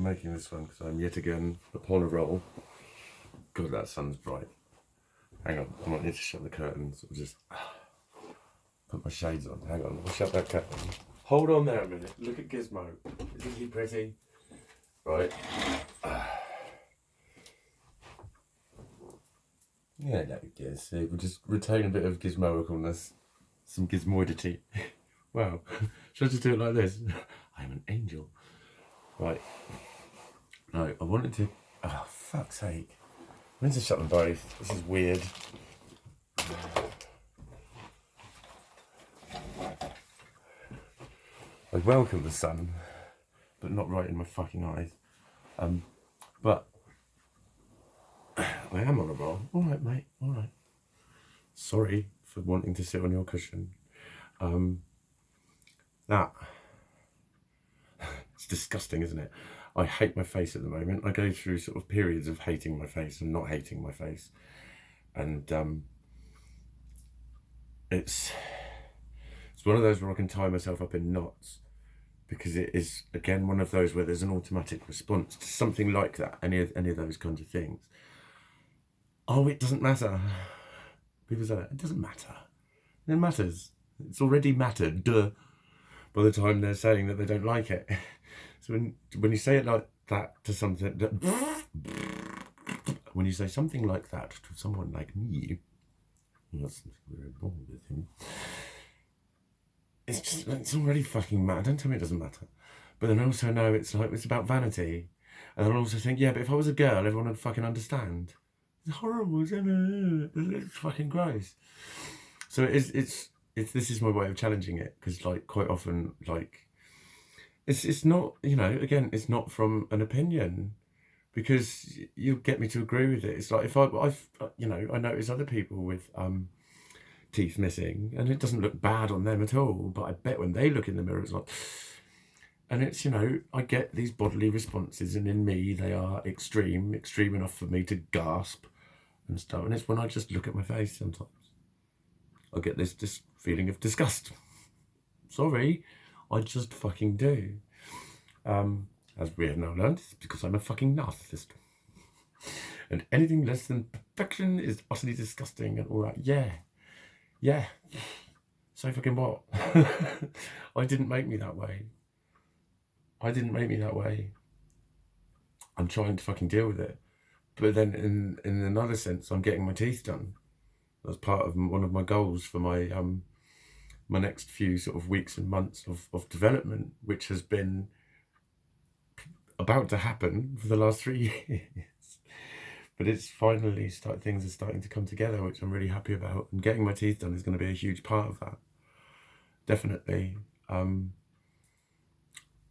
I'm making this one because I'm yet again upon a roll. God, that sun's bright. Hang on, I might need to shut the curtains or just put my shades on. Hang on, I'll shut that curtain. Hold on there a minute. Look at Gizmo. Isn't he pretty? Right. Yeah, no, Giz. We'll just retain a bit of gizmoicalness. Some gizmoidity. Wow. Should I just do it like this? I'm an angel. Right. No, I wanted to... Oh, fuck's sake. I need to shut them both. This is weird. I welcome the sun, but not right in my fucking eyes. But I am on a roll. All right, mate. All right. Sorry for wanting to sit on your cushion. That it's disgusting, isn't it? I hate my face at the moment. I go through sort of periods of hating my face and not hating my face, and it's one of those where I can tie myself up in knots, because it is again one of those where there's an automatic response to something like that. Any of those kinds of things. Oh, it doesn't matter. People say it doesn't matter. It matters. It's already mattered. Duh. By the time they're saying that they don't like it. So when you say it like that to something, when you say something like that to someone like me, that's very wrong with him. It's already fucking mad. Don't tell me it doesn't matter. But then I also know it's about vanity, and then I also think, yeah, but if I was a girl, everyone would fucking understand. It's horrible, isn't it? It's fucking gross. So this is my way of challenging it, because like quite often, like it's not, you know, again, it's not from an opinion, because you'll get me to agree with it. It's like if I've you know, I notice other people with teeth missing, and it doesn't look bad on them at all, but I bet when they look in the mirror it's like, and it's, you know, I get these bodily responses, and in me they are extreme enough for me to gasp and stuff, and it's when I just look at my face sometimes I get this feeling of disgust. Sorry, I just fucking do. As we have now learned, it's because I'm a fucking narcissist. And anything less than perfection is utterly disgusting and all that. Yeah. So fucking what? I didn't make me that way. I'm trying to fucking deal with it. But then in another sense, I'm getting my teeth done. That's part of one of my goals for my my next few sort of weeks and months of development, which has been about to happen for the last 3 years. But it's finally things are starting to come together, which I'm really happy about. And getting my teeth done is going to be a huge part of that. Definitely.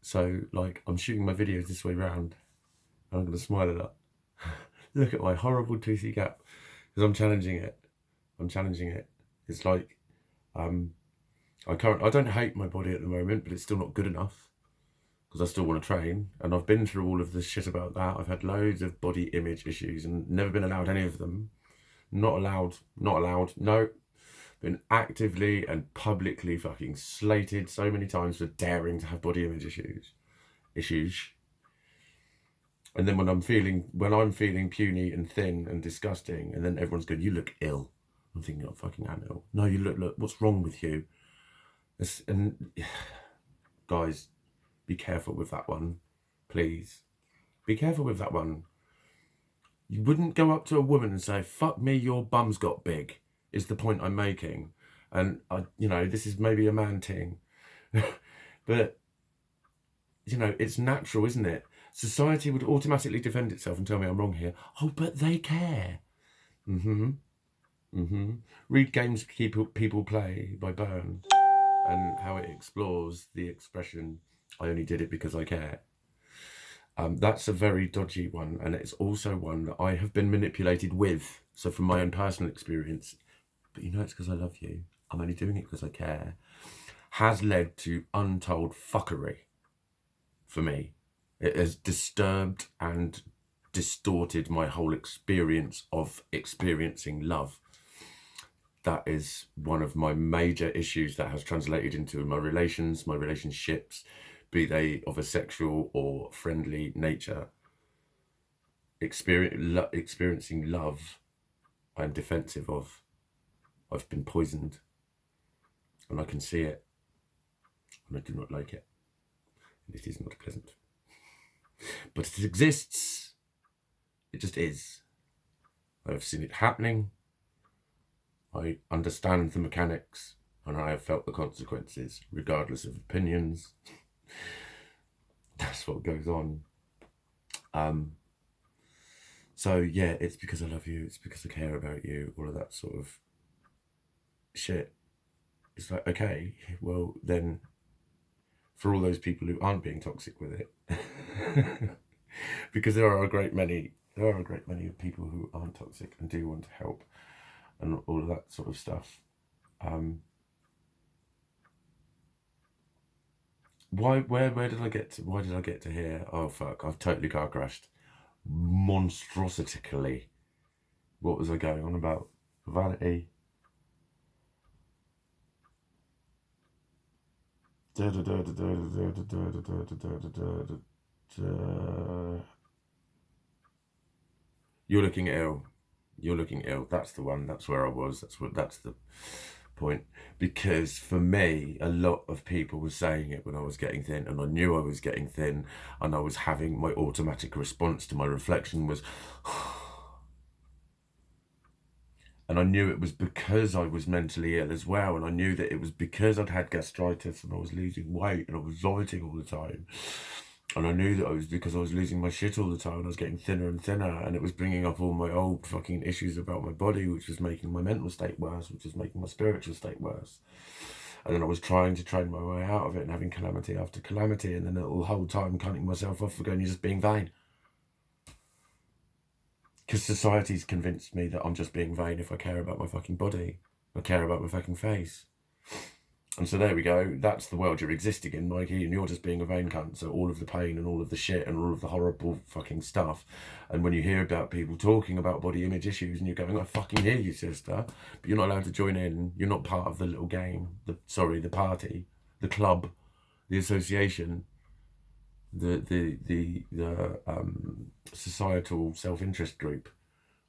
So like I'm shooting my videos this way round, and I'm going to smile a lot. Look at my horrible toothy gap, because I'm challenging it. It's like I don't hate my body at the moment, but it's still not good enough, because I still want to train, and I've been through all of this shit about that. I've had loads of body image issues and never been allowed any of them. Not allowed, no. Been actively and publicly fucking slated so many times for daring to have body image issues. And then when I'm feeling puny and thin and disgusting, and then everyone's going, you look ill. I'm thinking, I fucking am ill. No, you look, what's wrong with you? And guys, be careful with that one, please. Be careful with that one. You wouldn't go up to a woman and say, fuck me, your bum's got big, is the point I'm making. And, you know, this is maybe a man thing. But, you know, it's natural, isn't it? Society would automatically defend itself and tell me I'm wrong here. Oh, but they care. Read Games People Play by Byrne, and how it explores the expression, I only did it because I care. That's a very dodgy one, and it's also one that I have been manipulated with. So from my own personal experience, but you know, it's because I love you, I'm only doing it because I care, has led to untold fuckery for me. It has disturbed and distorted my whole experience of experiencing love. That is one of my major issues that has translated into my relationships, be they of a sexual or friendly nature, experiencing love, I'm defensive of. I've been poisoned, and I can see it, and I do not like it. And it is not pleasant. But it exists. It just is. I have seen it happening. I understand the mechanics, and I have felt the consequences, regardless of opinions. That's what goes on. So yeah, it's because I love you, it's because I care about you, all of that sort of shit. It's like, okay, well then, for all those people who aren't being toxic with it, because there are a great many people who aren't toxic and do want to help and all of that sort of stuff. Where did I get to? Why did I get to here? Oh fuck, I've totally car crashed monstrosity. What was I going on about? Vanity. You're looking ill. You're looking ill. That's the one. That's where I was. That's the point. Because for me, a lot of people were saying it when I was getting thin, and I knew I was getting thin, and I was having my automatic response to my reflection was and I knew it was because I was mentally ill as well, and I knew that it was because I'd had gastritis and I was losing weight and I was vomiting all the time, and I knew that it was because I was losing my shit all the time and I was getting thinner and thinner, and it was bringing up all my old fucking issues about my body, which was making my mental state worse, which was making my spiritual state worse. And then I was trying to train my way out of it and having calamity after calamity, and then the whole time cutting myself off for going, you're just being vain. Because society's convinced me that I'm just being vain if I care about my fucking body. I care about my fucking face. And so there we go. That's the world you're existing in, Mikey, and you're just being a vain cunt. So all of the pain and all of the shit and all of the horrible fucking stuff. And when you hear about people talking about body image issues and you're going, I fucking hear you, sister, but you're not allowed to join in. You're not part of the little game. The party, the club, the association, the societal self-interest group,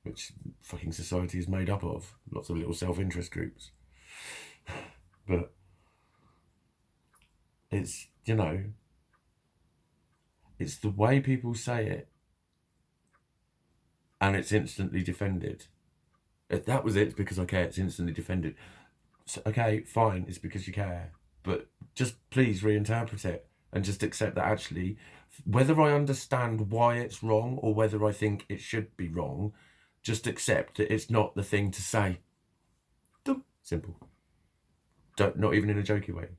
which fucking society is made up of. Lots of little self-interest groups. But it's, you know, it's the way people say it, and it's instantly defended. If that was it, it's because I care, it's instantly defended. So, okay, fine, it's because you care, but just please reinterpret it and just accept that actually, whether I understand why it's wrong or whether I think it should be wrong, just accept that it's not the thing to say. Dumb. Simple. Not even in a jokey way.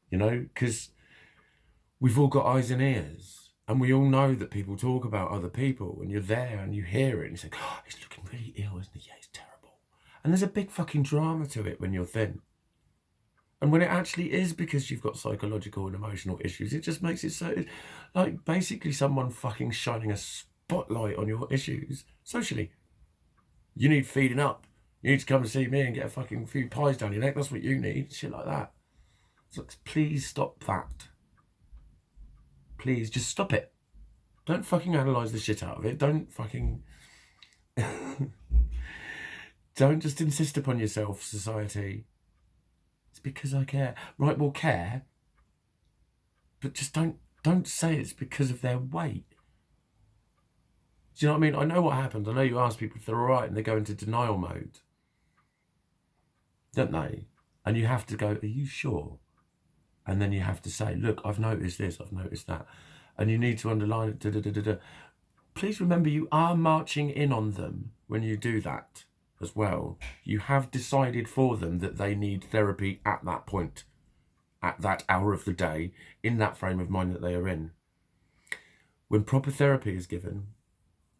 You know, because we've all got eyes and ears, and we all know that people talk about other people, and you're there and you hear it and you think, oh, he's looking really ill, isn't he? Yeah, he's terrible. And there's a big fucking drama to it when you're thin. And when it actually is because you've got psychological and emotional issues, it just makes it so, like, basically someone fucking shining a spotlight on your issues socially. You need feeding up. You need to come and see me and get a fucking few pies down your neck. That's what you need. Shit like that. So please stop that. Please just stop it. Don't fucking analyse the shit out of it. Don't fucking... Don't just insist upon yourself, society. It's because I care. Right, well, care. But just don't say it's because of their weight. Do you know what I mean? I know what happens. I know you ask people if they're all right and they go into denial mode. Don't they? And you have to go, are you sure? And then you have to say, look, I've noticed this, I've noticed that. And you need to underline it. Da, da, da, da, da. Please remember, you are marching in on them when you do that as well. You have decided for them that they need therapy at that point, at that hour of the day, in that frame of mind that they are in. When proper therapy is given,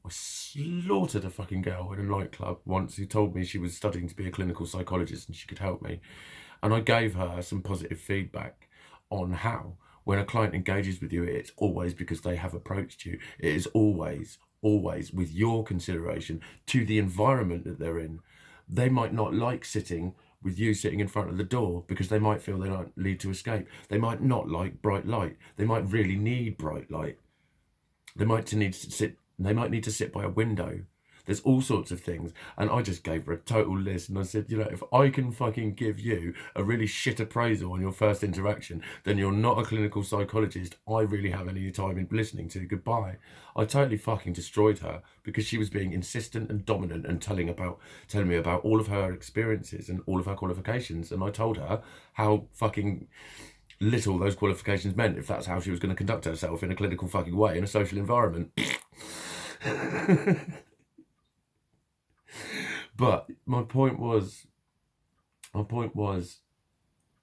I slaughtered a fucking girl in a nightclub once who told me she was studying to be a clinical psychologist and she could help me. And I gave her some positive feedback on how, when a client engages with you, it's always because they have approached you. It is always with your consideration to the environment that they're in. They might not like sitting with you sitting in front of the door because they might feel they don't need to escape. They might not like bright light. They might really need bright light. They might need to sit by a window. There's all sorts of things. And I just gave her a total list. And I said, you know, if I can fucking give you a really shit appraisal on your first interaction, then you're not a clinical psychologist I really have any time in listening to. Goodbye. I totally fucking destroyed her because she was being insistent and dominant and telling me about all of her experiences and all of her qualifications. And I told her how fucking little those qualifications meant if that's how she was going to conduct herself in a clinical fucking way in a social environment. But my point was,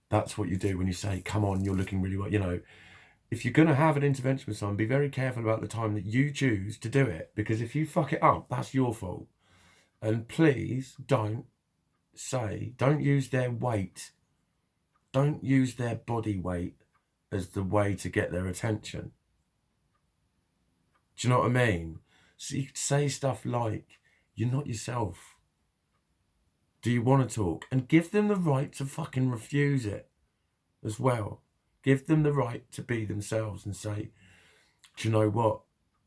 that's what you do when you say, come on, you're looking really well. You know, if you're going to have an intervention with someone, be very careful about the time that you choose to do it. Because if you fuck it up, that's your fault. And please don't use their weight. Don't use their body weight as the way to get their attention. Do you know what I mean? So you could say stuff like, you're not yourself. Do you want to talk? And give them the right to fucking refuse it as well. Give them the right to be themselves and say, do you know what?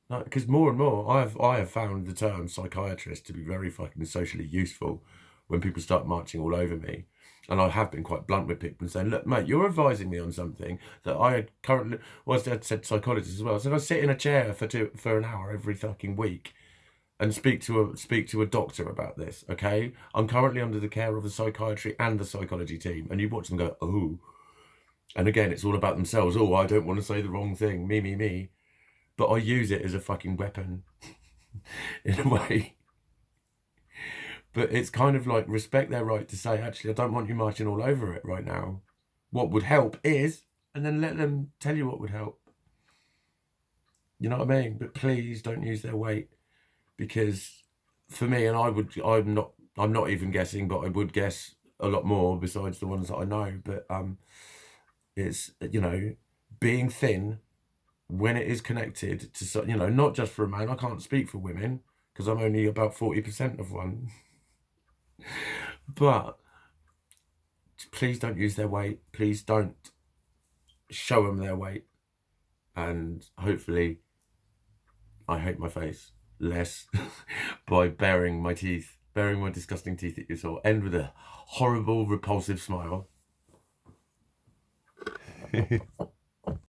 No, because more and more, I have found the term psychiatrist to be very fucking socially useful when people start marching all over me. And I have been quite blunt with people and saying, look, mate, you're advising me on something that I had currently, well, I said psychologist as well. So I sit in a chair for an hour every fucking week and speak to a doctor about this, okay? I'm currently under the care of the psychiatry and the psychology team. And you watch them go, oh. And again, it's all about themselves. Oh, I don't want to say the wrong thing. Me. But I use it as a fucking weapon in a way. But it's kind of like respect their right to say, actually, I don't want you marching all over it right now. What would help is, and then let them tell you what would help. You know what I mean? But please don't use their weight, because for me, and I'm not even guessing, but I would guess a lot more besides the ones that I know. But it's, you know, being thin when it is connected to, you know, not just for a man. I can't speak for women because I'm only about 40% of one. But please don't use their weight. Please don't show them their weight. And hopefully I hate my face less by baring my disgusting teeth at you. So I'll end with a horrible, repulsive smile.